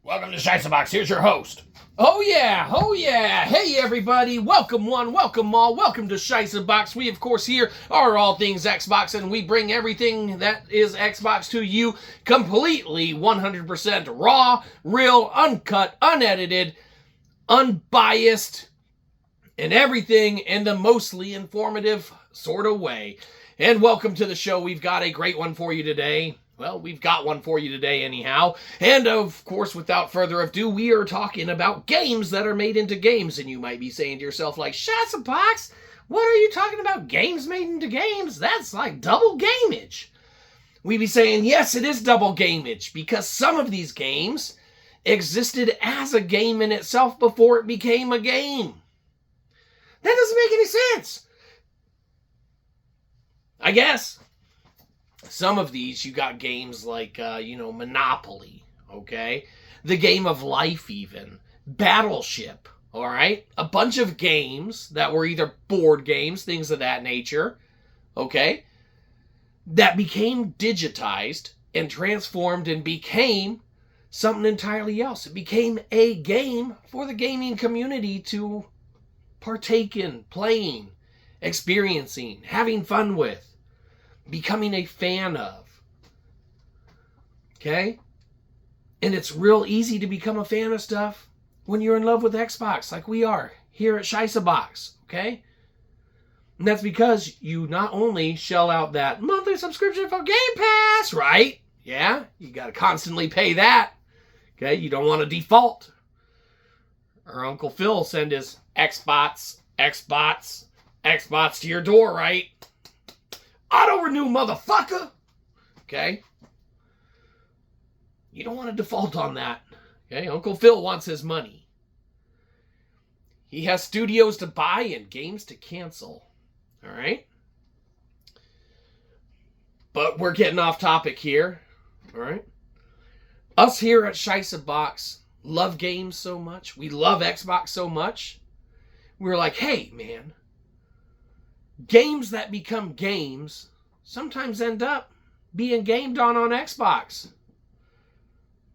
Welcome to SHI'ßböX. Here's your host. Oh yeah. Hey everybody, welcome one, welcome all, welcome to SHI'ßböX. We of course here are all things Xbox, and we bring everything that is Xbox to you completely 100% raw, real, uncut, unedited, unbiased, and everything in the mostly informative sort of way. And welcome to the show. We've got a great one for you today. Well, we've got one for you today anyhow. And of course, without further ado, we are talking about games that are made into games. And you might be saying to yourself, like, SHI'ßböX, what are you talking about? Games made into games? That's like double gameage. We'd be saying, yes, it is double gameage, because some of these games existed as a game in itself before it became a game. That doesn't make any sense. I guess. Some of these, you got games like, Monopoly, okay? The Game of Life even. Battleship, all right? A bunch of games that were either board games, things of that nature, okay? That became digitized and transformed and became something entirely else. It became a game for the gaming community to partake in, playing, experiencing, having fun with, becoming a fan of. Okay? And it's real easy to become a fan of stuff when you're in love with Xbox, like we are here at SHI'ßböX. Okay? And that's because you not only shell out that monthly subscription for Game Pass, right? Yeah? You got to constantly pay that. Okay? You don't want to default. Or Uncle Phil send his Xbox to your door, right? Auto-renew, motherfucker! Okay? You don't want to default on that. Okay? Uncle Phil wants his money. He has studios to buy and games to cancel. Alright? But we're getting off topic here. Alright? Us here at SHI'ßböX love games so much. We love Xbox so much. We're like, hey, man. Games that become games sometimes end up being gamed on Xbox.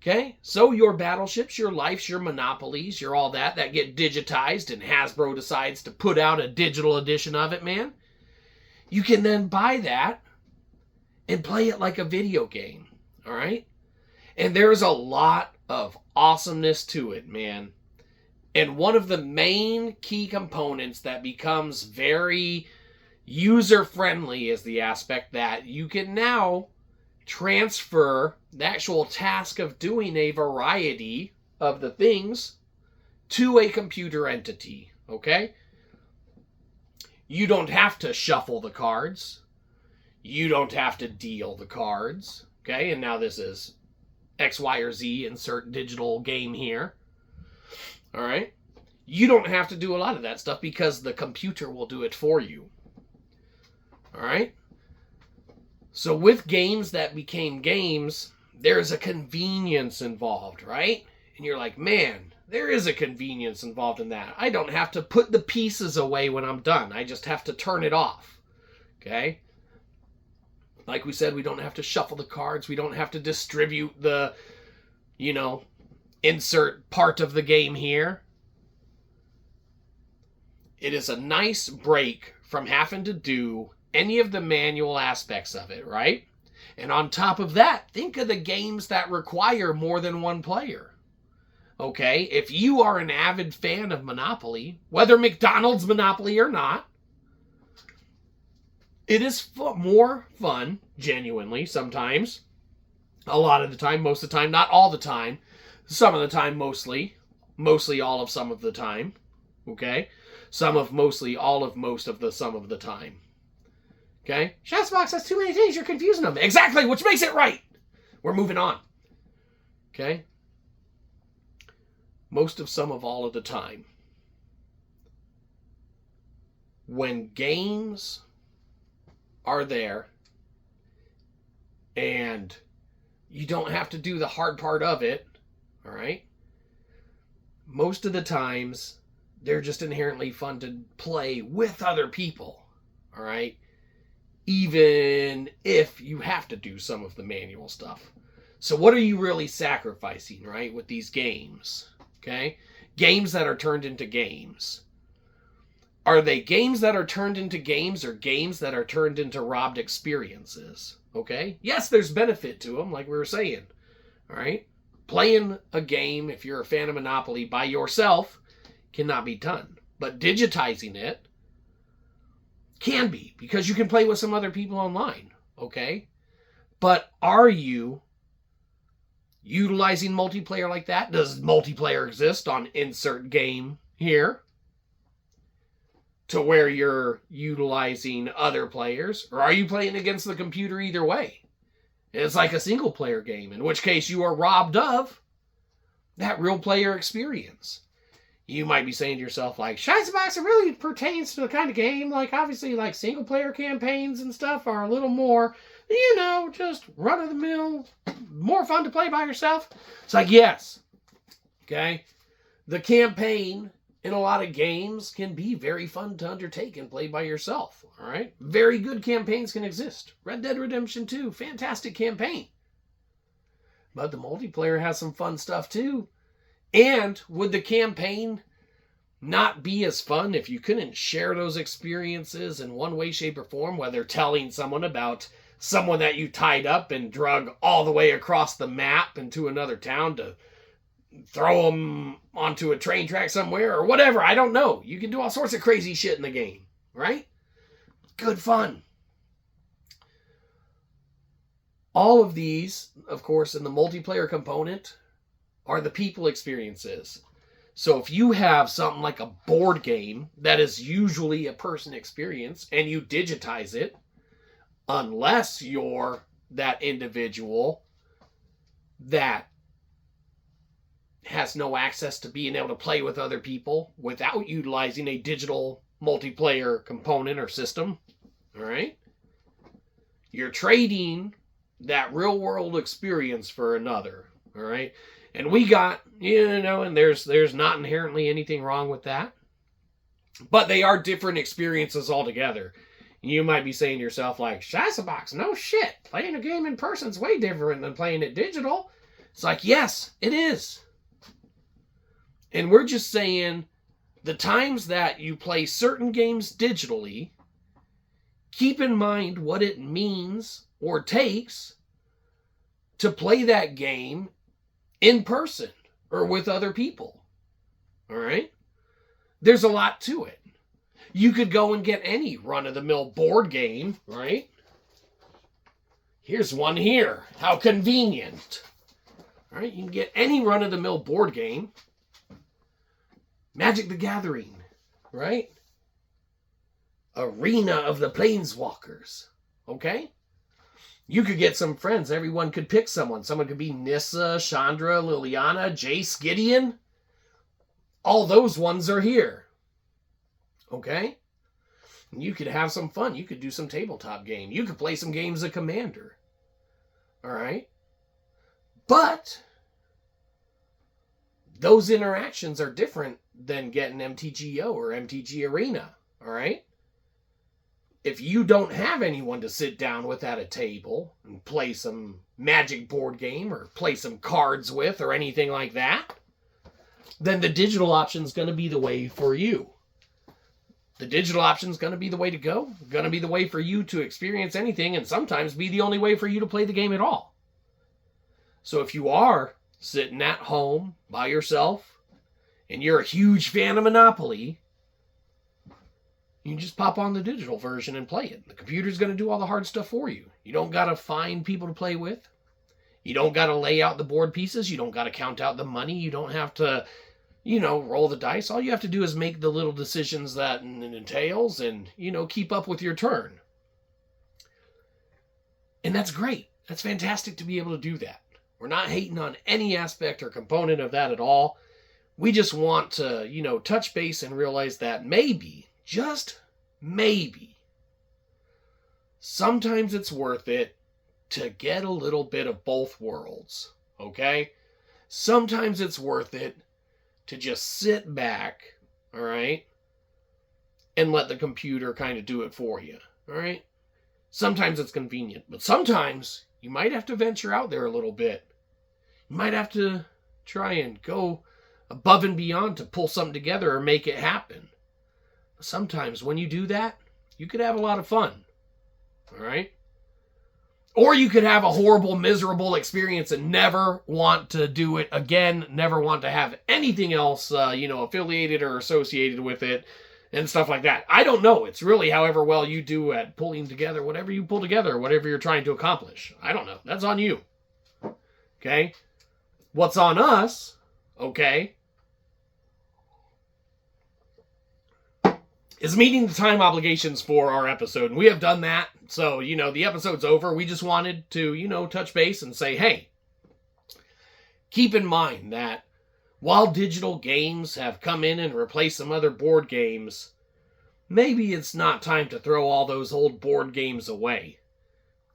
Okay? So your Battleships, your Lifes, your Monopolies, your all that get digitized and Hasbro decides to put out a digital edition of it, man. You can then buy that and play it like a video game. All right? And there's a lot of awesomeness to it, man. And one of the main key components that becomes very user-friendly is the aspect that you can now transfer the actual task of doing a variety of the things to a computer entity, okay? You don't have to shuffle the cards. You don't have to deal the cards, okay? And now this is X, Y, or Z, insert digital game here. All right? You don't have to do a lot of that stuff because the computer will do it for you. All right? So with games that became games, there's a convenience involved, right? And you're like, man, there is a convenience involved in that. I don't have to put the pieces away when I'm done. I just have to turn it off. Okay? Like we said, we don't have to shuffle the cards. We don't have to distribute the, insert part of the game here. It is a nice break from having to do any of the manual aspects of it, right? And on top of that, think of the games that require more than one player. Okay? If you are an avid fan of Monopoly, whether McDonald's Monopoly or not, it is more fun, genuinely, sometimes. A lot of the time, most of the time, not all the time. Some of the time, mostly. Mostly all of some of the time. Okay? Some of mostly all of most of the some of the time. Okay? SHI'ßböX has too many things. You're confusing them. Exactly, which makes it right. We're moving on. Okay? Most of some of all of the time. When games are there and you don't have to do the hard part of it, all right? Most of the times, they're just inherently fun to play with other people, all right? Even if you have to do some of the manual stuff. So what are you really sacrificing, right, with these games? Okay? Games that are turned into games. Are they games that are turned into games or games that are turned into robbed experiences? Okay? Yes, there's benefit to them, like we were saying. All right? Playing a game, if you're a fan of Monopoly, by yourself cannot be done. But digitizing it can be, because you can play with some other people online. Okay? But are you utilizing multiplayer like that? Does multiplayer exist on insert game here? To where you're utilizing other players? Or are you playing against the computer either way? It's like a single player game, in which case you are robbed of that real player experience. You might be saying to yourself, like, SHI'sböX, it really pertains to the kind of game, like, obviously, like, single player campaigns and stuff are a little more, you know, just run-of-the-mill, more fun to play by yourself. It's like, yes. Okay? The campaign in a lot of games can be very fun to undertake and play by yourself. All right? Very good campaigns can exist. Red Dead Redemption 2, fantastic campaign. But the multiplayer has some fun stuff too. And would the campaign not be as fun if you couldn't share those experiences in one way, shape, or form, whether telling someone about someone that you tied up and drug all the way across the map into another town to throw them onto a train track somewhere or whatever? I don't know. You can do all sorts of crazy shit in the game, right? Good fun. All of these, of course, in the multiplayer component are the people experiences. So if you have something like a board game that is usually a person experience and you digitize it, unless you're that individual that has no access to being able to play with other people without utilizing a digital multiplayer component or system, all right? You're trading that real world experience for another, all right? And we got, you know, and there's not inherently anything wrong with that, but they are different experiences altogether. You might be saying to yourself, like, SHI'sböX, no shit. Playing a game in person is way different than playing it digital. It's like, yes, it is. And we're just saying the times that you play certain games digitally, keep in mind what it means or takes to play that game in person or with other people. All right? There's a lot to it. You could go and get any run-of-the-mill board game, right? Here's one here. How convenient. All right? You can get any run-of-the-mill board game. Magic the Gathering, right? Arena of the Planeswalkers, okay? You could get some friends. Everyone could pick someone. Someone could be Nissa, Chandra, Liliana, Jace, Gideon. All those ones are here, okay? And you could have some fun. You could do some tabletop game. You could play some games of Commander, all right? But those interactions are different than getting MTGO or MTG Arena, all right? If you don't have anyone to sit down with at a table and play some Magic board game or play some cards with or anything like that, then the digital option is going to be the way for you. The digital option is going to be the way to go, going to be the way for you to experience anything, and sometimes be the only way for you to play the game at all. So if you are sitting at home by yourself and you're a huge fan of Monopoly, you can just pop on the digital version and play it. The computer's going to do all the hard stuff for you. You don't got to find people to play with. You don't got to lay out the board pieces. You don't got to count out the money. You don't have to, roll the dice. All you have to do is make the little decisions that it entails and, keep up with your turn. And that's great. That's fantastic to be able to do that. We're not hating on any aspect or component of that at all. We just want to, touch base and realize that maybe, just maybe, sometimes it's worth it to get a little bit of both worlds, okay? Sometimes it's worth it to just sit back, all right, and let the computer kind of do it for you, all right? Sometimes it's convenient, but sometimes You might have to venture out there a little bit. You might have to try and go above and beyond to pull something together or make it happen. Sometimes when you do that, you could have a lot of fun. All right? Or you could have a horrible, miserable experience and never want to do it again, never want to have anything else, affiliated or associated with it and stuff like that. I don't know. It's really however well you do at pulling together whatever you pull together, whatever you're trying to accomplish. I don't know. That's on you. Okay? What's on us, okay, is meeting the time obligations for our episode. And we have done that. So, the episode's over. We just wanted to, touch base and say, hey, keep in mind that while digital games have come in and replaced some other board games, maybe it's not time to throw all those old board games away.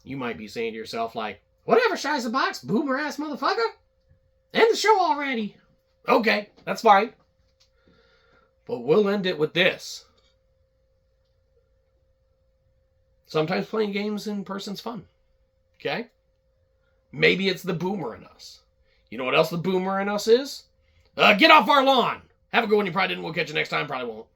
You might be saying to yourself, like, whatever, SHI'sböX, boomer-ass motherfucker. End the show already. Okay, that's fine. But we'll end it with this. Sometimes playing games in person's fun. Okay? Maybe it's the boomer in us. You know what else the boomer in us is? Get off our lawn. Have a good one. You probably didn't. We'll catch you next time. Probably won't.